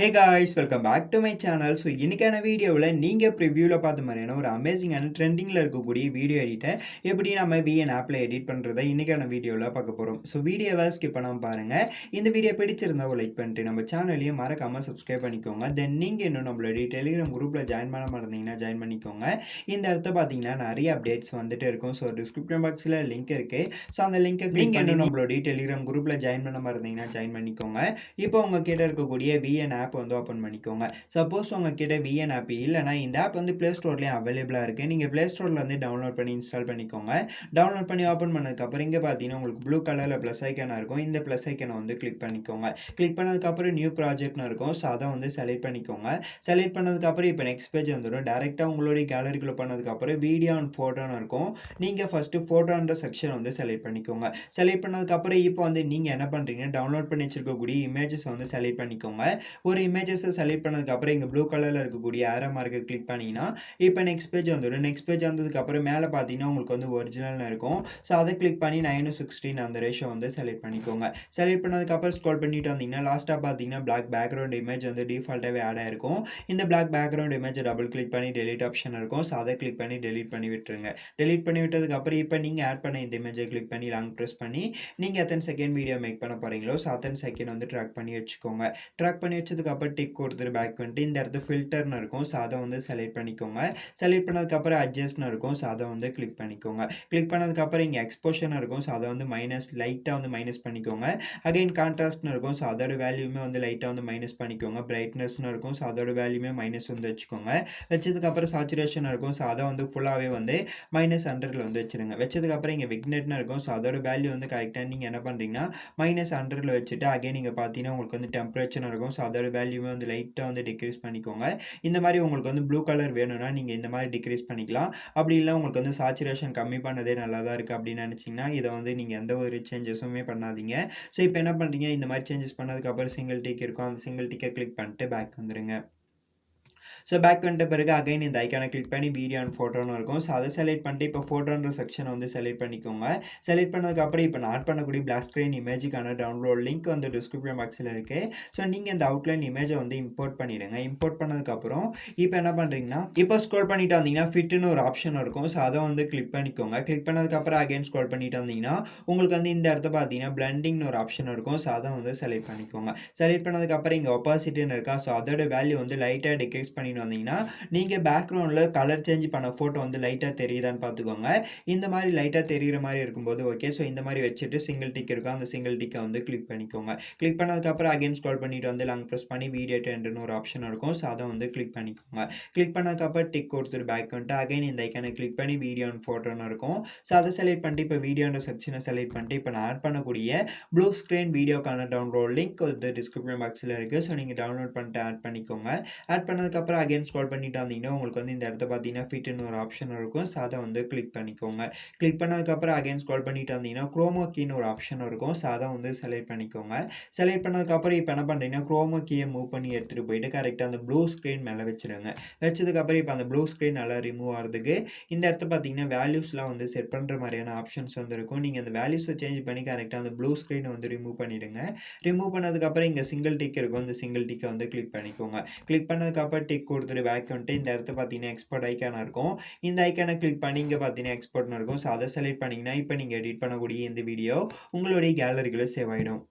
Hey guys, welcome back to my channel. So இன்னைக்கான வீடியோவில் நீங்கள் ப்ரிவியூவில் பார்த்த மாதிரியான ஒரு அமேசிங்கான ட்ரெண்டிங்கில் இருக்கக்கூடிய வீடியோ எடிட்டை எப்படி நம்ம VN ஆப்பில் எடிட் பண்ணுறதை இன்றைக்கான வீடியோவில் பார்க்க போகிறோம். ஸோ வீடியோவை ஸ்கிப் பண்ணாமல் பாருங்கள். இந்த வீடியோ பிடிச்சிருந்தா ஒரு லைக் பண்ணிட்டு நம்ம சேனலையும் மறக்காமல் சப்ஸ்கிரைப் பண்ணிக்கோங்க. தென் நீங்கள் இன்னும் நம்மளுடைய டெலிகிராம் குரூப்பில் ஜாயின் பண்ணாமல் இருந்தீங்கன்னா ஜாயின் பண்ணிக்கோங்க. இந்த இடத்த பார்த்தீங்கன்னா நிறைய அப்டேட்ஸ் வந்துட்டு இருக்கும். ஸோ டிஸ்கிரிப்ஷன் பாக்ஸில் லிங்க் இருக்குது. ஸோ அந்த லிங்கை கிளிக் பண்ணி நம்மளுடைய டெலிகிராம் குரூப்பில் ஜாயின் பண்ணாமல் இருந்தீங்கன்னா ஜாயின் பண்ணிக்கோங்க. இப்போ உங்ககிட்ட இருக்கக்கூடிய VN ஆப் வந்து ஓப்பன் பண்ணிக்கோங்க. சப்போஸ் உங்ககிட்ட VN ஆப் இல்லைனா இந்த ஆப் வந்து ப்ளே ஸ்டோர்லேயும் அவைலபிளாக இருக்குது. நீங்கள் ப்ளே ஸ்டோரில் வந்து டவுன்லோட் பண்ணி இன்ஸ்டால் பண்ணிக்கோங்க. டவுன்லோட் பண்ணி ஓப்பன் பண்ணதுக்கப்புறம் இங்கே பார்த்தீங்கன்னா உங்களுக்கு ப்ளூ கலரில் ப்ளஸ் ஐக்கான இருக்கும். இந்த ப்ளஸ் ஐக்கனை வந்து கிளிக் பண்ணிக்கோங்க. கிளிக் பண்ணதுக்கப்புறம் நியூ ப்ராஜெக்ட்னு இருக்கும். ஸோ அதை வந்து செலக்ட் பண்ணிக்கோங்க. செலக்ட் பண்ணதுக்கப்புறம் இப்போ நெக்ஸ்ட் பேஜ் வந்துடும். டேரெக்டாக உங்களுடைய கேலரிக்குள்ளே பண்ணதுக்கப்புறம் வீடியோ அண்ட் ஃபோட்டோன்னு இருக்கும். நீங்கள் ஃபஸ்ட்டு ஃபோட்டோன்ற செக்ஷன் வந்து செலக்ட் பண்ணிக்கோங்க. செலக்ட் பண்ணதுக்கப்புறம் இப்போ வந்து நீங்கள் என்ன பண்ணுறீங்க, டவுன்லோட் பண்ணி வச்சிருக்கக்கூடிய இமேஜஸ் வந்து செலக்ட் பண்ணிக்கோங்க. ஒரு இமேஜஸை செலக்ட் பண்ணதுக்கப்புறம் இங்கே ப்ளூ கலரில் இருக்கக்கூடிய ஆரோ மார்க்கை கிளிக் பண்ணிங்கன்னா இப்போ நெக்ஸ்ட் பேஜ் வந்துடும். நெக்ஸ்ட் பேஜ் வந்ததுக்கப்புறம் மேலே பார்த்தீங்கன்னா உங்களுக்கு வந்து ஒரிஜினல்னு இருக்கும். ஸோ அதை கிளிக் பண்ணி 9:16 அந்த ரேஷியோ வந்து செலக்ட் பண்ணிக்கோங்க. செலக்ட் பண்ணதுக்கப்புறம் ஸ்க்ரோல் பண்ணிட்டு வந்தீங்கன்னா லாஸ்ட்டாக பார்த்தீங்கன்னா பிளாக் பேக்ரவுண்ட் இமேஜ் வந்து டிஃபால்ட்டாகவே ஆட் ஆயிருக்கும். இந்த பிளாக் பேக்ரவுண்ட் இமேஜை டபுள் கிளிக் பண்ணி டெலிட் ஆப்ஷன் இருக்கும். ஸோ அதை கிளிக் பண்ணி டெலிட் பண்ணி விட்டுருங்க. டெலிட் பண்ணி விட்டதுக்கப்புறம் இப்போ நீங்கள் ஆட் பண்ண இந்த இமேஜை கிளிக் பண்ணி லாங் ப்ரெஸ் பண்ணி நீங்கள் எத்தனை செகண்ட் வீடியோ மேக் பண்ண போகிறீங்களோ ஸோ அத்தனை செகண்ட் வந்து ட்ராக் பண்ணி வச்சுக்கோங்க. ட்ராக் பண்ணி வச்சதுக்கப்புறம் டிக் கொடுத்துட்டு பேக் வந்துட்டு இந்த இடத்துல ஃபில்டர்னு இருக்கும். ஸோ அதை வந்து செலக்ட் பண்ணிக்கோங்க. செலக்ட் பண்ணதுக்கப்புறம் அட்ஜஸ்ட்னு இருக்கும். ஸோ அதை வந்து கிளிக் பண்ணிக்கோங்க. கிளிக் பண்ணதுக்கப்புறம் இங்கே எக்ஸ்போஷன் இருக்கும். ஸோ அதை வந்து லைட்டாக வந்து மைனஸ் பண்ணிக்கோங்க. அகைன் கான்ட்ராஸ்ட்னு இருக்கும். ஸோ அதோட வேல்யூமே வந்து லைட்டாக வந்து மைனஸ் பண்ணிக்கோங்க. பிரைட்னஸ்னு இருக்கும். ஸோ அதோட வேல்யூமே மைனஸ் வந்து வச்சுக்கோங்க. வச்சதுக்கப்புறம் சாச்சுரேஷன் இருக்கும். ஸோ அதை வந்து ஃபுல்லாகவே வந்து -100 வந்து வச்சுருங்க. வச்சதுக்கப்புறம் இங்கே விக்னெட்னு இருக்கும். ஸோ அதோட வேல்யூ வந்து கரெக்டாக நீங்கள் என்ன பண்ணுறீங்கன்னா -100 வச்சுட்டு அகைன் நீங்கள் பார்த்தீங்கன்னா உங்களுக்கு வந்து டெம்பரேச்சர் இருக்கும். ஸோ அதோட வேல்யூமே வந்து லைட்டாக வந்து டிக்ரீஸ் பண்ணிக்கோங்க. இந்த மாதிரி உங்களுக்கு வந்து ப்ளூ கலர் வேணும்னா நீங்கள் இந்த மாதிரி டிக்ரீஸ் பண்ணிக்கலாம். அப்படி இல்லை உங்களுக்கு வந்து சாச்சுரேஷன் கம்மி பண்ணதே நல்லா தான் இருக்குது அப்படின்னு நினச்சிங்கன்னா இதை வந்து நீங்கள் எந்த ஒரு சேஞ்சஸுமே பண்ணாதீங்க. ஸோ இப்போ என்ன பண்ணுறீங்க, இந்த மாதிரி சேஞ்சஸ் பண்ணதுக்கப்புறம் சிங்கிள் டிக் இருக்கும். அந்த சிங்கிள் டிக்கை கிளிக் பண்ணிட்டு பேக் வந்துடுங்க. ஸோ பேக் வந்துட்ட பிறகு அகைன் இந்த ஐக்கானை கிளிக் பண்ணி வீடியோ அண்ட் ஃபோட்டோன்னு இருக்கும். ஸோ அதை செலக்ட் பண்ணிட்டு இப்போ ஃபோட்டோன்ற செக்ஷனை வந்து செலக்ட் பண்ணிக்கோங்க. செலக்ட் பண்ணதுக்கப்புறம் இப்போ நான் ஆட் பண்ணக்கூடிய பிளாக் ஸ்க்ரீன் இமேஜுக்கான டவுன்லோட் லிங்க் வந்து டிஸ்கிரிப்ஷன் பாக்ஸில் இருக்குது. ஸோ நீங்கள் இந்த அவுட்லைன் இமேஜை வந்து இம்போர்ட் பண்ணிவிடுங்க. இம்போர்ட் பண்ணதுக்கப்புறம் இப்போ என்ன பண்ணுறீங்கன்னா இப்போ ஸ்க்ரோல் பண்ணிட்டு வந்தீங்கன்னா ஃபிட்னு ஒரு ஆப்ஷன் இருக்கும். ஸோ அதை வந்து கிளிக் பண்ணிக்கோங்க. கிளிக் பண்ணதுக்கப்புறம் அகைன் ஸ்க்ரோல் பண்ணிட்டு வந்தீங்கன்னா உங்களுக்கு வந்து இந்த இடத்த பார்த்தீங்கன்னா பிளண்டிங்னு ஒரு ஆப்ஷன் இருக்கும். ஸோ அதை வந்து செலக்ட் பண்ணிக்கோங்க. செலக்ட் பண்ணதுக்கப்புறம் இங்கே ஒப்பாசிட்டின்னு இருக்கா. ஸோ அதோட வேல்யூ வந்து லைட்டாக டிக்ரீஸ் பண்ணி வந்தீங்கன்னா நீங்கள் பேக்ரவுண்டில் கலர் சேஞ்ச் பண்ண ஃபோட்டோ வந்து லைட்டாக தெரியுதான்னு பார்த்துக்கோங்க. இந்த மாதிரி லைட்டாக தெரிகிற மாதிரி இருக்கும்போது ஓகே. ஸோ இந்த மாதிரி வச்சுட்டு சிங்கிள் டிக் இருக்கும். அந்த சிங்கிள் டிக்கை வந்து கிளிக் பண்ணிக்கோங்க. கிளிக் பண்ணதுக்கப்புறம் அகைன் ஸ்க்ரோல் பண்ணிட்டு வந்து லாங் ப்ரெஸ் பண்ணி வீடியோ டென்ட்னு ஒரு ஆப்ஷன் இருக்கும். ஸோ அதை வந்து கிளிக் பண்ணிக்கோங்க. கிளிக் பண்ணதுக்கப்புறம் டிக் கொடுத்துட்டு பேக் வந்துட்டு அகைன் இந்த ஐக்கானை கிளிக் பண்ணி வீடியோ அண்ட் ஃபோட்டோன்னு இருக்கும். ஸோ அதை செலக்ட் பண்ணிட்டு இப்போ வீடியோன்ற செக்ஷனை செலக்ட் பண்ணிட்டு இப்போ நான் ஆட் பண்ணக்கூடிய ப்ளூ ஸ்க்ரீன் வீடியோக்கான டவுன்லோட் லிங்க் வந்து டிஸ்கிரிப்ஷன் பாக்ஸில் இருக்குது. ஸோ நீங்கள் டவுன்லோட் பண்ணிட்டு ஆட் பண்ணிக்கோங்க. ஆட் பண்ணதுக்கப்புறம் அகைன் ஸ்க்ரோல் பண்ணிட்டு வந்தீங்கன்னா உங்களுக்கு வந்து இந்த இடத்த பார்த்தீங்கன்னா ஃபிட்னு ஒரு ஆப்ஷன் இருக்கும். ஸோ அதை வந்து கிளிக் பண்ணிக்கோங்க. கிளிக் பண்ணதுக்கப்புறம் அகைன் ஸ்க்ரோல் பண்ணிட்டு வந்தீங்கன்னா குரோமோ கீன்னு ஒரு ஆப்ஷன் இருக்கும். ஸோ அதை வந்து செலக்ட் பண்ணிக்கோங்க. செலக்ட் பண்ணதுக்கப்புறம் இப்போ என்ன பண்ணுறீங்கன்னா குரோமோ கீயை மூவ் பண்ணி எடுத்துகிட்டு போயிட்டு கரெக்டாக அந்த ப்ளூ ஸ்க்ரீன் மேலே வச்சுருங்க. வச்சதுக்கப்புறம் இப்போ அந்த ப்ளூ ஸ்க்ரீன் நல்லா ரிமூவ் ஆகிறதுக்கு இந்த இடத்த பார்த்தீங்கன்னா வேல்யூஸ்லாம் வந்து செட் பண்ணுற மாதிரியான ஆப்ஷன்ஸ் வந்து இருக்கும். நீங்கள் அந்த வேல்யூஸை சேஞ்ச் பண்ணி கரெக்டாக அந்த ப்ளூ ஸ்க்ரீனை வந்து ரிமூவ் பண்ணிவிடுங்க. ரிமூவ் பண்ணதுக்கப்புறம் இங்கே சிங்கிள் டிக் இருக்கும். இந்த சிங்கிள் டிக்கை வந்து கிளிக் பண்ணிக்கோங்க. கிளிக் பண்ணதுக்கப்புறம் டிக் கொடுத்துட்டு பேக் வந்துட்டு இந்த இடத்த பார்த்தீங்கன்னா எக்ஸ்போர்ட் ஐக்கான இருக்கும். இந்த ஐக்கானை கிளிக் பண்ணி இங்கே பார்த்தீங்கன்னா எக்ஸ்போர்ட்னு இருக்கும். ஸோ அதை செலக்ட் பண்ணிங்கன்னா இப்போ நீங்கள் எடிட் பண்ணக்கூடிய இந்த வீடியோ உங்களுடைய கேலரிக்குள்ளே சேவ் ஆகிடும்.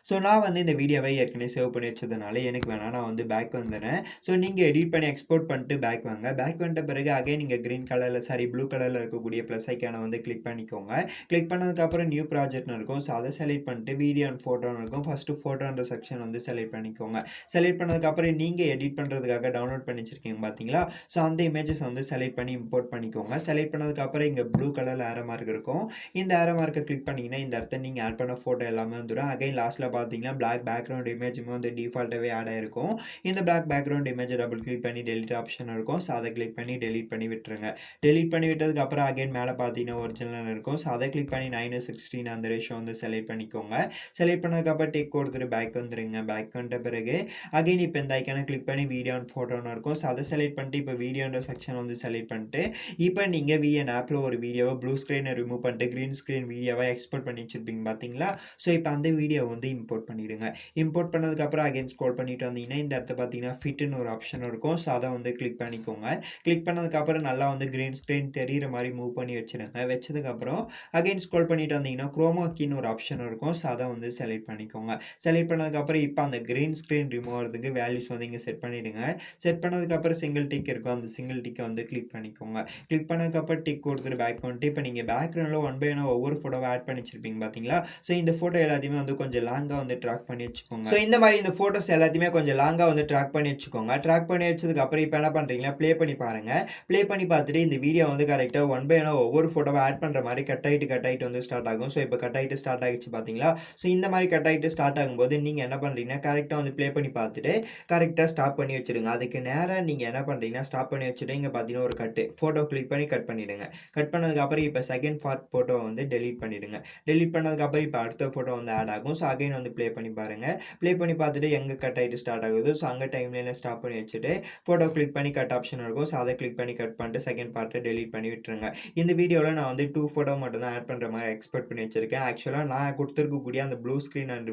ஸோ நான் வந்து இந்த வீடியோவை ஏற்கனவே சேவ் பண்ணி வச்சதுனால எனக்கு வேணாம், நான் வந்து பேக் வந்துடுறேன். ஸோ நீங்கள் எடிட் பண்ணி எக்ஸ்போர்ட் பண்ணிட்டு பேக் வாங்க. பேக் வந்துட்ட பிறகு அகைன் நீங்கள் க்ரீன் கலரில் ப்ளூ கலரில் இருக்கக்கூடிய ப்ளஸ் ஐக்கானை வந்து கிளிக் பண்ணிக்கோங்க. கிளிக் பண்ணதுக்கப்புறம் நியூ ப்ராஜெக்ட்னு இருக்கும். ஸோ அதை செலக்ட் பண்ணிட்டு வீடியோ அண்ட் ஃபோட்டோன்னு இருக்கும். ஃபஸ்ட்டு ஃபோட்டோன்ற செக்ஷன் வந்து செலக்ட் பண்ணிக்கோங்க. செலக்ட் பண்ணதுக்கப்புறம் நீங்கள் எடிட் பண்ணுறதுக்காக டவுன்லோட் பண்ணி வச்சுருக்கீங்க பார்த்தீங்களா. ஸோ அந்த இமேஜஸ் வந்து செலக்ட் பண்ணி இம்போர்ட் பண்ணிக்கோங்க. செலக்ட் பண்ணதுக்கப்புறம் இங்கே ப்ளூ கலரில் ஆரோ மார்க் இருக்கும். இந்த ஆரோ மார்க்கை கிளிக் பண்ணிங்கன்னா இந்த இடத்த நீங்கள் ஆட் பண்ண ஃபோட்டோ எல்லாமே வந்துடும். அகைன் லாஸ்ட்டில் பார்த்தீங்கன்னா பிளாக் பேக்ரவுண்ட் இமேஜுமே வந்து டிஃபால்ட்டாகவே ஆட் ஆயிருக்கும். இந்த பிளாக் பேக்ரவுண்ட் இமேஜை டபுள் கிளிக் பண்ணி டெலிட் ஆப்ஷன் இருக்கும். ஸோ அதை கிளிக் பண்ணி டெலிட் பண்ணி விட்டுருங்க. டெலிட் பண்ணி விட்டதுக்கப்புறம் அகைன் மேலே பார்த்தீங்கன்னா ஒரிஜினல் இருக்கும். ஸோ அதை கிளிக் பண்ணி 9:16 அந்த ரேஷியோ வந்து செலக்ட் பண்ணிக்கோங்க. செலக்ட் பண்ணதுக்கப்புறம் டிக் கொடுத்துட்டு பேக் வந்துடுங்க. பேக் வந்துட்ட பிறகு அகைன் இப்போ இந்த ஐக்கானை கிளிக் பண்ணி வீடியோ அண்ட் ஃபோட்டோன்னு இருக்கும். ஸோ அதை செலக்ட் பண்ணிட்டு இப்போ வீடியோன்ற செக்ஷன் வந்து செலக்ட் பண்ணிட்டு இப்போ நீங்கள் VN ஆப்பில் ஒரு வீடியோவை ப்ளூ ஸ்க்ரீனை ரிமூவ் பண்ணிட்டு க்ரீன் ஸ்க்ரீன் வீடியோவை எக்ஸ்போர்ட் பண்ணி வச்சுருப்பீங்க பார்த்தீங்களா. ஸோ இப்போ அந்த வீடியோ வந்து இம்போர்ட் பண்ணிடுங்க. இம்போர்ட் பண்ணதுக்கப்புறம் அகைன் ஸ்க்ரோல் பண்ணிட்டு வந்தீங்கன்னா இந்த இடத்துல பார்த்தீங்கன்னா ஃபிட்னு ஒரு ஆப்ஷன் இருக்கும். ஸோ அதை வந்து கிளிக் பண்ணிக்கோங்க. கிளிக் பண்ணதுக்கப்புறம் நல்லா வந்து கிரீன் ஸ்க்ரீன் தெரிகிற மாதிரி மூவ் பண்ணி வச்சுருங்க. வச்சதுக்கப்புறம் அகைன் ஸ்க்ரோல் பண்ணிட்டு வந்தீங்கன்னா குரோமா கீன்னு ஒரு ஆப்ஷன் இருக்கும். ஸோ அதை வந்து செலக்ட் பண்ணிக்கோங்க. செலக்ட் பண்ணதுக்கப்புறம் இப்போ அந்த கிரீன் ஸ்க்ரீன் ரிமூவ் ஆகிறதுக்கு வேல்யூஸ் வந்து இங்கே செட் பண்ணிவிடுங்க. செட் பண்ணதுக்கப்புறம் சிங்கிள் டிக் இருக்கும். அந்த சிங்கிள் டிக்கை வந்து கிளிக் பண்ணிக்கோங்க. கிளிக் பண்ணதுக்கப்புறம் டிக் கொடுத்துட்டு பேக் வந்துட்டு இப்போ நீங்கள் பேக்ரவுண்டில் ஒன் பை ஒன்னாக ஒவ்வொரு ஃபோட்டோவை ஆட் பண்ணி வச்சிருப்பீங்க பார்த்தீங்களா? ஸோ இந்த ஃபோட்டோ எல்லாத்தையுமே வந்து கொஞ்சம் லாங்காக வந்து ட்ராக் பண்ணி வச்சுக்கோங்க. ஸோ இந்த மாதிரி இந்த ஃபோட்டோஸ் எல்லாத்தையுமே கொஞ்சம் லாங்காக வந்து ட்ராக் பண்ணி வச்சுக்கோங்க. ட்ராக் பண்ணி வச்சதுக்கப்புறம் இப்போ என்ன பண்ணுறீங்கன்னா ப்ளே பண்ணி பாருங்கள். ப்ளே பண்ணி பார்த்துட்டு இந்த வீடியோ வந்து கரெக்டாக ஒன் பை ஒன்னாக ஒவ்வொரு ஃபோட்டோவை ஆட் பண்ணுற மாதிரி கட் ஆகிட்டு வந்து ஸ்டார்ட் ஆகும். ஸோ இப்போ கட் ஆகிட்டு ஸ்டார்ட் ஆகிடுச்சு பார்த்தீங்களா? ஸோ இந்த மாதிரி கட் ஆகிட்டு ஸ்டார்ட் ஆகும்போது நீங்கள் என்ன பண்ணுறீங்கன்னா கரெக்டாக வந்து ப்ளே பண்ணி பார்த்துட்டு கரெக்டாக ஸ்டாப் பண்ணி வச்சுருங்க. அதுக்கு நேராக நீங்கள் என்ன பண்ணுறீங்கன்னா ஸ்டாப் பண்ணி வச்சுட்டு இங்கே பார்த்தீங்கன்னா ஒரு கட்டு ஃபோட்டோ கிளிக் பண்ணி கட் பண்ணிவிடுங்க. கட் பண்ணதுக்கப்புறம் இப்போ செகண்ட் ஃபோட்டோ வந்து டெலீட் பண்ணிவிடுங்க. டெலீட் பண்ணதுக்கப்புறம் இப்போ அடுத்த ஃபோட்டோ வந்து ஆட் ஆகும். ஸோ அகைன் வந்து ப்ளே பண்ணி பாருங்கள். ப்ளே பண்ணி பார்த்துட்டு எங்கே கட் ஆகிட்டு ஸ்டார்ட் ஆகுது ஸோ அங்கே டைம்லைனில் ஸ்டாப் பண்ணி வச்சுட்டு ஃபோட்டோ கிளிக் பண்ணி கட் ஆப்ஷன் இருக்கும். ஸோ அதை கிளிக் பண்ணி கட் பண்ணிட்டு செகண்ட் பார்ட்டை டெலீட் பண்ணி விட்டுருங்க. இந்த வீடியோவில் நான் வந்து 2 ஃபோட்டோ மட்டும் தான் ஆட் பண்ணுற மாதிரி எக்ஸ்பெக்ட் பண்ணி வச்சுருக்கேன். ஆக்சுவலாக நான் கொடுத்துருக்கக்கூடிய அந்த blue screen and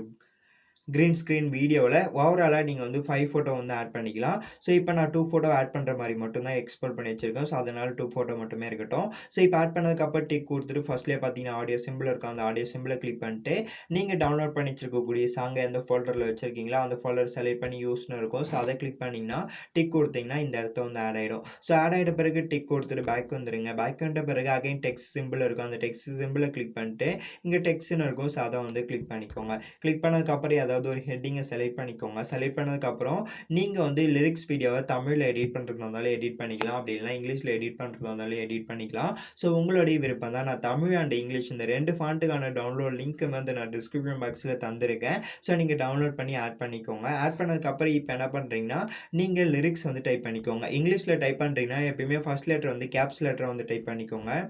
green screen வீடியோவில் ஓவராலாக நீங்கள் வந்து 5 ஃபோட்டோ வந்து ஆட் பண்ணிக்கலாம். ஸோ இப்போ நான் 2 ஃபோட்டோ ஆட் பண்ணுற மாதிரி மட்டும் தான் எக்ஸ்போர்ட் பண்ணி வச்சுருக்கேன். ஸோ அதனால் 2 ஃபோட்டோ மட்டுமே இருக்கட்டும். ஸோ இப்போ ஆட் பண்ணதுக்கப்புறம் டிக் கொடுத்துட்டு ஃபஸ்ட்லேயே பார்த்தீங்கன்னா ஆடியோ சிம்பிள் இருக்கும். அந்த ஆடியோ சிம்பிளை கிளிக் பண்ணிட்டு நீங்கள் டவுன்லோட் பண்ணி வச்சிருக்கக்கூடிய சாங்கை எந்த ஃபோல்டரில் வச்சுருக்கீங்களா அந்த ஃபோல்டர் செலக்ட் பண்ணி யூஸ்னு இருக்கும். ஸோ அதை கிளிக் பண்ணிங்கன்னா டிக் கொடுத்தீங்கன்னா இந்த இடத்த வந்து ஆட் ஆகிடும். ஸோ ஆட் ஆகிட்ட பிறகு டிக் கொடுத்துட்டு பேக் வந்துடுங்க. பேக் வந்த பிறகு அகைன் டெக்ஸ்ட் சிம்பிள் இருக்கும். அந்த டெக்ஸ்ட் சிம்பிளை கிளிக் பண்ணிட்டு இங்கே டெக்ஸ்ட்னு இருக்கும். ஸோ அதை வந்து கிளிக் பண்ணிக்கோங்க. கிளிக் பண்ணதுக்கப்புறம் ஏதாவது ஒரு ஹெட்டிங்கை செலக்ட் பண்ணிக்கோங்க. செலக்ட் பண்ணதுக்கப்புறம் நீங்கள் வந்து லிரிக்ஸ் வீடியோவை தமிழில் எடிட் பண்ணுறதா இருந்தாலும் எடிட் பண்ணிக்கலாம். அப்படி இல்லைனா இங்கிலீஷில் எடிட் பண்ணுறதா இருந்தாலும் எடிட் பண்ணிக்கலாம். ஸோ உங்களுடைய விருப்பம் தான். நான் தமிழ் அண்ட் இங்கிலீஷ் இந்த 2 ஃபாண்ட்டுக்கான டவுன்லோட் லிங்க் வந்து நான் டிஸ்கிரிப்ஷன் பாக்ஸில் தந்திருக்கேன். ஸோ நீங்கள் டவுன்லோட் பண்ணி ஆட் பண்ணிக்கோங்க. ஆட் பண்ணதுக்கப்புறம் இப்போ என்ன பண்ணுறீங்கன்னா நீங்கள் லிரிக்ஸ் வந்து டைப் பண்ணிக்கோங்க. இங்கிலீஷில் டைப் பண்ணுறீங்கன்னா எப்பயுமே ஃபர்ஸ்ட் லெட்டர் வந்து கேப்ஸ் லெட்டரை வந்து டைப் பண்ணிக்கோங்க.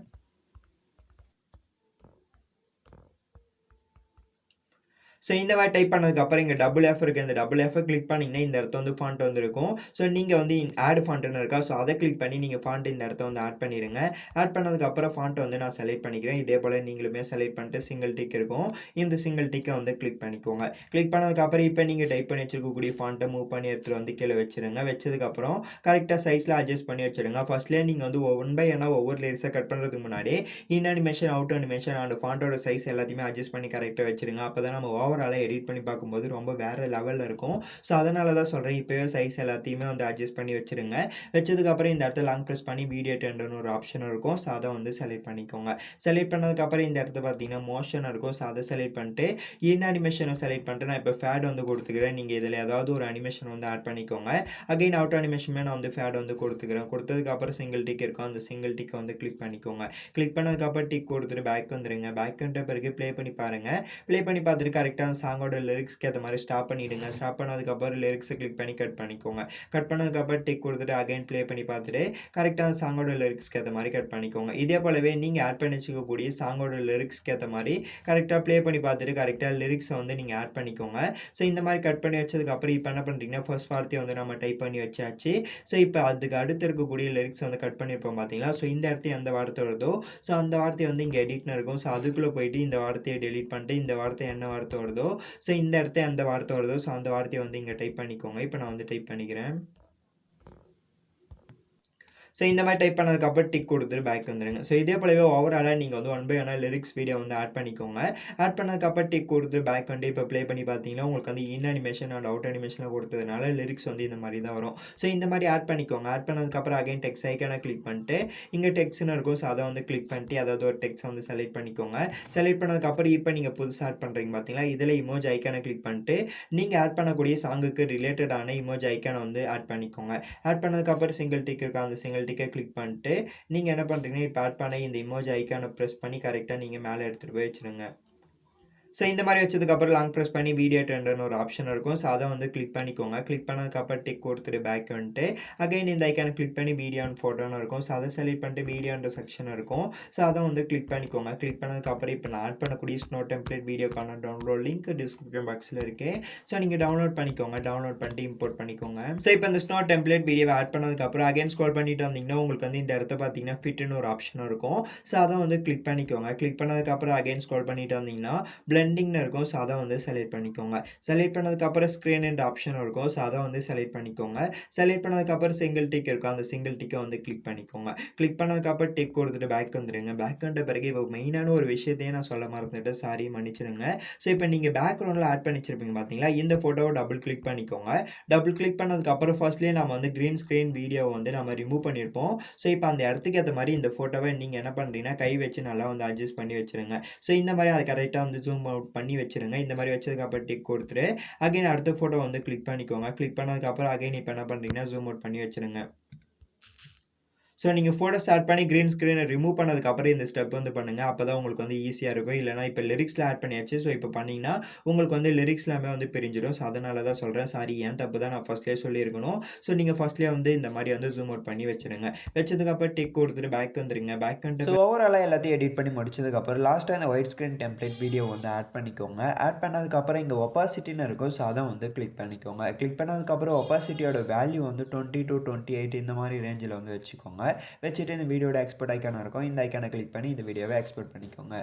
ஸோ இந்த மாதிரி டைப் பண்ணதுக்கப்புறம் இங்கே டபுள் எஃப் இருக்குது. இந்த டபுள் எஃப் கிளிக் பண்ணிங்கன்னா இந்த இடத்த வந்து ஃபாண்ட் வந்துருக்கும். ஸோ நீங்கள் வந்து ஆட் ஃபாண்ட்டுன்னு இருக்கா ஸோ அதை கிளிக் பண்ணி நீங்கள் ஃபாண்ட் இந்த இடத்த வந்து ஆட் பண்ணிடுங்க. ஆட் பண்ணதுக்கப்புறம் ஃபாண்ட்டை வந்து நான் செலக்ட் பண்ணிக்கிறேன். இதே போல் நீங்களுமே செலக்ட் பண்ணிட்டு சிங்கிள் டிக் இருக்கும். இந்த சிங்கிள் டிக்கை வந்து கிளிக் பண்ணிக்கோங்க. கிளிக் பண்ணதுக்கப்புறம் இப்போ நீங்கள் டைப் பண்ணி வச்சிருக்கக்கூடிய ஃபாண்ட்டை மூவ் பண்ணி எடுத்துகிட்டு வந்து கீழே வச்சுருங்க. வச்சதுக்கப்புறம் கரெக்டாக சைஸில் அட்ஜஸ்ட் பண்ணி வச்சுருங்க. ஃபர்ஸ்ட்லேயே நீங்கள் வந்து ஒன் பை ஒன்னாக ஒவ்வொரு லிரிக்ஸை கட் பண்ணுறதுக்கு முன்னாடி இன் அனிமேஷன் அவுட் அனிமேஷன் அந்த ஃபாண்ட்டோட சைஸ் எல்லாத்தையுமே அட்ஜஸ்ட் பண்ணி கரெக்டாக வச்சுருங்க. அப்போ தான் நம்ம ஓவராலாக எடிட் பண்ணி பார்க்கும்போது ரொம்ப வேறு லெவலில் இருக்கும். ஸோ அதனால தான் சொல்கிறேன் இப்போவே சைஸ் எல்லாத்தையுமே வந்து அட்ஜஸ்ட் பண்ணி வச்சுருங்க. வச்சதுக்கப்புறம் இந்த இடத்துல லாங் ப்ரெஸ் பண்ணி வீடியோ டெண்டுன்னு ஒரு ஆப்ஷன் இருக்கும். ஸோ அதை வந்து செலக்ட் பண்ணிக்கோங்க. செலக்ட் பண்ணதுக்கப்புறம் இந்த இடத்துல பார்த்தீங்கன்னா மோஷன் இருக்கும். ஸோ அதை செலக்ட் பண்ணிட்டு இன் அனிமேஷனை செலக்ட் பண்ணிட்டு நான் இப்போ ஃபேட் வந்து கொடுத்துக்கிறேன். நீங்கள் இதில் ஏதாவது ஒரு அனிமேஷன் வந்து ஆட் பண்ணிக்கோங்க. அகைன் அவுட் அனிமேஷனுமே நான் வந்து ஃபேட் வந்து கொடுத்துக்கிறேன். கொடுத்ததுக்கப்புறம் சிங்கிள் டிக் இருக்கும். அந்த சிங்கிள் டிக்கை வந்து கிளிக் பண்ணிக்கோங்க. கிளிக் பண்ணதுக்கப்புறம் டிக் கொடுத்துட்டு பேக் வந்துடுங்க. பேக் வந்த பிறகு ப்ளே பண்ணி பாருங்கள். ப்ளே பண்ணி பார்த்துட்டு கரெக்டாக அந்த சாங்கோட லிரிக்ஸ்க்கு ஏற்ற மாதிரி ஸ்டாப் பண்ணிவிடுங்க. ஸ்டாப் பண்ணதுக்கப்புறம் லிரிக்ஸை கிளிக் பண்ணி கட் பண்ணிக்கோங்க. கட் பண்ணதுக்கப்புறம் டிக் கொடுத்துட்டு அகைன் ப்ளே பண்ணி பார்த்துட்டு கரெக்டாக அந்த சாங்கோட லிரிக்ஸ்க்கு ஏற்ற மாதிரி கட் பண்ணிக்கோங்க. இதே போலவே நீங்கள் ஆட் பண்ணி வச்சுக்கக்கூடிய சாங்கோட லிரிக்ஸ்க்கு ஏற்ற மாதிரி கரெக்டாக ப்ளே பண்ணி பார்த்துட்டு கரெக்டாக லிரிக்ஸை வந்து நீங்கள் ஆட் பண்ணிக்கோங்க. ஸோ இந்த மாதிரி கட் பண்ணி வச்சதுக்கப்புறம் இப்போ என்ன பண்ணுறீங்கன்னா ஃபர்ஸ்ட் வார்த்தையை வந்து நம்ம டைப் பண்ணி வச்சாச்சு. ஸோ இப்போ அதுக்கு அடுத்து இருக்கக்கூடிய லிரிக்ஸ் வந்து கட் பண்ணியிருப்போம் பார்த்தீங்களா? ஸோ இந்த இடத்துல எந்த வார்த்தை வருதோ ஸோ அந்த வார்த்தையை வந்து இங்கே எடிட்னு இருக்கும். ஸோ அதுக்குள்ளே போயிட்டு இந்த வார்த்தையை டெலீட் பண்ணிட்டு இந்த வார்த்தை என்ன வார்த்தை வருதோ ஸோ இந்த இடத்த எந்த வார்த்தை வருதோ ஸோ அந்த வார்த்தையை வந்து இங்கே டைப் பண்ணிக்கோங்க. இப்போ நான் வந்து டைப் பண்ணிக்கிறேன். ஸோ இந்த மாதிரி டைப் பண்ணதுக்கப்புறம் டிக் கொடுத்துட்டு பேக் வந்துடுங்க. ஸோ இதே போலவே ஓவராலாக நீங்கள் வந்து ஒன் பை ஒன்னாக லிரிக்ஸ் வீடியோ வந்து ஆட் பண்ணிக்கோங்க. ஆட் பண்ணதுக்கப்புறம் டிக் கொடுத்து பேக் வந்து இப்போ ப்ளே பண்ணி பார்த்தீங்கன்னா உங்களுக்கு வந்து இன் அனிமேஷன் அண்ட் அவுட் அனிமேஷனில் கொடுத்ததுனால லிரிக்ஸ் வந்து இந்த மாதிரி தான் வரும். ஸோ இந்த மாதிரி ஆட் பண்ணிக்கோங்க. ஆட் பண்ணதுக்கப்புறம் அகைன் டெக்ஸ்ட் ஐக்கானை கிளிக் பண்ணிட்டு இங்கே டெக்ஸ்ட்னு இருக்கும். ஸோ அதை வந்து கிளிக் பண்ணிட்டு அதாவது ஒரு டெக்ஸ்ட் வந்து செலக்ட் பண்ணிக்கோங்க. செலக்ட் பண்ணதுக்கப்புறம் இப்போ நீங்கள் புதுசாக ஆட் பண்ணுறீங்க பார்த்தீங்களா? இதில் இமோஜ் ஐக்கானை கிளிக் பண்ணிட்டு நீங்கள் ஆட் பண்ணக்கூடிய சாங்குக்கு ரிலேட்டடான இமோஜ் ஐக்கானை வந்து ஆட் பண்ணிக்கோங்க. ஆட் பண்ணதுக்கப்புறம் சிங்கிள் டிக் இருக்கா அந்த சிங்கிள் டிக்கை கிளிக் பண்ணிட்டு நீங்கள் என்ன பண்ணுறீங்கன்னா இப்போ ஆட் பண்ண இந்த இமோஜ் ஐக்கானை ப்ரெஸ் பண்ணி கரெக்டாக நீங்கள் மேலே எடுத்துகிட்டு போய் வச்சுருங்க. ஸோ இந்த மாதிரி வச்சதுக்கப்புறம் லாங் ப்ரெஸ் பண்ணி வீடியோ டெண்டுன்னு ஒரு ஆப்ஷன் இருக்கும். ஸோ அதை வந்து கிளிக் பண்ணிக்கோங்க. கிளிக் பண்ணதுக்கப்புறம் டிக் கொடுத்துட்டு பேக் வந்துட்டு அகைன் இந்த ஐக்கானை கிளிக் பண்ணி வீடியோ அண்ட் ஃபோட்டோன்னு இருக்கும். ஸோ அதை செலக்ட் பண்ணிட்டு வீடியோன்ற செக்ஷன் இருக்கும். ஸோ அதை வந்து கிளிக் பண்ணிக்கோங்க. கிளிக் பண்ணதுக்கப்புறம் இப்போ நான் ஆட் பண்ணக்கூடிய ஸ்னோ டெம்ப்ளேட் வீடியோக்கான டவுன்லோட் லிங்க் டிஸ்கிரிப்ஷன் பாக்ஸில் இருக்குது. ஸோ நீங்கள் டவுன்லோட் பண்ணிக்கோங்க. டவுன்லோட் பண்ணிட்டு இம்போர்ட் பண்ணிக்கோங்க. ஸோ இப்போ இந்த ஸ்னோ டெம்ப்ளேட் வீடியோவை ஆட் பண்ணதுக்கப்புறம் அகைன் ஸ்க்ரோல் பண்ணிட்டு வந்தீங்கன்னா உங்களுக்கு வந்து இந்த இடத்த பார்த்தீங்கன்னா ஃபிட்னு ஒரு ஆப்ஷன் இருக்கும். ஸோ அதை வந்து கிளிக் பண்ணிக்கோங்க. கிளிக் பண்ணதுக்கப்புறம் அகைன் ஸ்க்ரோல் பண்ணிட்டு வந்தீங்கன்னா ட்ரெண்டிங்னு இருக்கும். ஸோ அத வந்து செலக்ட் பண்ணிக்கோங்க. செலக்ட் பண்ணதுக்கப்புறம் ஸ்க்ரீன் எண்ட் ஆப்ஷன் இருக்கும். ஸோ அத வந்து செலக்ட் பண்ணிக்கோங்க. செலக்ட் பண்ணதுக்கப்புறம் சிங்கிள் டிக் இருக்கும். அந்த சிங்கிள் டிக்க வந்து கிளிக் பண்ணிக்கோங்க. கிளிக் பண்ணதுக்கப்புறம் டிக் கொடுத்துட்டு பேக் வந்துருங்க. பேக் வந்த பிறகு இப்போ மெயினான ஒரு விஷயத்தையே நான் சொல்ல மறந்துட்டேன். சாரி மன்னிச்சிடுங்க. ஸோ இப்போ நீங்க பேக்ரவுண்ட்ல ஆட் பண்ணி வச்சிருப்பீங்க பார்த்தீங்களா? இந்த ஃபோட்டோவ டபுள் கிளிக் பண்ணிக்கோங்க. டபுள் கிளிக் பண்ணதுக்கப்புறம் ஃபர்ஸ்ட்லேயே நம்ம வந்து கிரீன் ஸ்க்ரீன் வீடியோவ வந்து நம்ம ரிமூவ் பண்ணியிருப்போம். ஸோ இப்போ அந்த இடத்துக்கு ஏத்த மாரி இந்த ஃபோட்டோவ நீங்க என்ன பண்றீங்கன்னா, கை வச்சு நல்லா வந்து அட்ஜஸ்ட் பண்ணி வச்சுருங்க. ஸோ இந்த மாரி அத கரெக்ட்டா வந்து ஜூம் அவுட் பண்ணி வச்சுருங்க. இந்த மாரி வச்சதுக்கப்புறம் டிக் கொடுத்துட்டு, அகைன் அடுத்த ஃபோட்டோ வந்து கிளிக் பண்ணிக்கோங்க. கிளிக் பண்ணதுக்கப்புறம் அகைன் இப்ப என்ன பண்றீங்கன்னா, ஜூம் அவுட் பண்ணி வச்சுருங்க. ஸோ நீங்க ஃபோட்டோ ஸ்டார்ட் பண்ணி கிரீன் ஸ்க்ரீன ரிமூவ் பண்ணதுக்கப்புறம் இந்த ஸ்டெப் வந்து பண்ணுங்க. அப்பதான் உங்களுக்கு வந்து ஈஸியா இருக்கும். இல்லன்னா இப்ப லிரிக்ஸ்ல ஆட் பண்ணியாச்சு. ஸோ இப்ப பண்ணீங்கன்னா, உங்களுக்கு வந்து லிரிக்ஸ் எல்லாமே வந்து பிரிஞ்சிடும். ஸோ அதனால தான் சொல்றேன். சாரி என் தப்பு தான். நான் ஃபர்ஸ்ட்லயே சொல்லியிருக்கணும். ஸோ நீங்க ஃபர்ஸ்ட்லயே வந்து இந்த மாரி வந்து ஜூம் அவுட் பண்ணி வச்சுருங்க. வச்சதுக்கப்புறம் டிக் கொடுத்துட்டு பேக் வந்துருங்க. பேக் வந்துட்டு ஸோ ஓவராலா எல்லாத்தையும் எடிட் பண்ணி முடிச்சதுக்கப்புறம் லாஸ்ட்டா இந்த ஒயிட் ஸ்க்ரீன் டெம்ப்ளேட் வீடியோ வந்து ஆட் பண்ணிக்கோங்க. ஆட் பண்ணதுக்கப்புறம் இங்க ஒப்பாசிட்டின்னு இருக்கும். ஸோ அத வந்து கிளிக் பண்ணிக்கோங்க. கிளிக் பண்ணதுக்கப்புறம் ஒப்பாசிட்டியோட வேல்யூ வந்து 20 to 28 இந்த மாரி ரேஞ்சில வந்து வச்சுக்கோங்க. வச்சுட்டு இந்த வீடியோட எக்ஸ்போர்ட் ஐகான் இருக்கும். இந்த ஐகானை கிளிக் பண்ணி இந்த வீடியோவை எக்ஸ்போர்ட் பண்ணிக்கோங்க.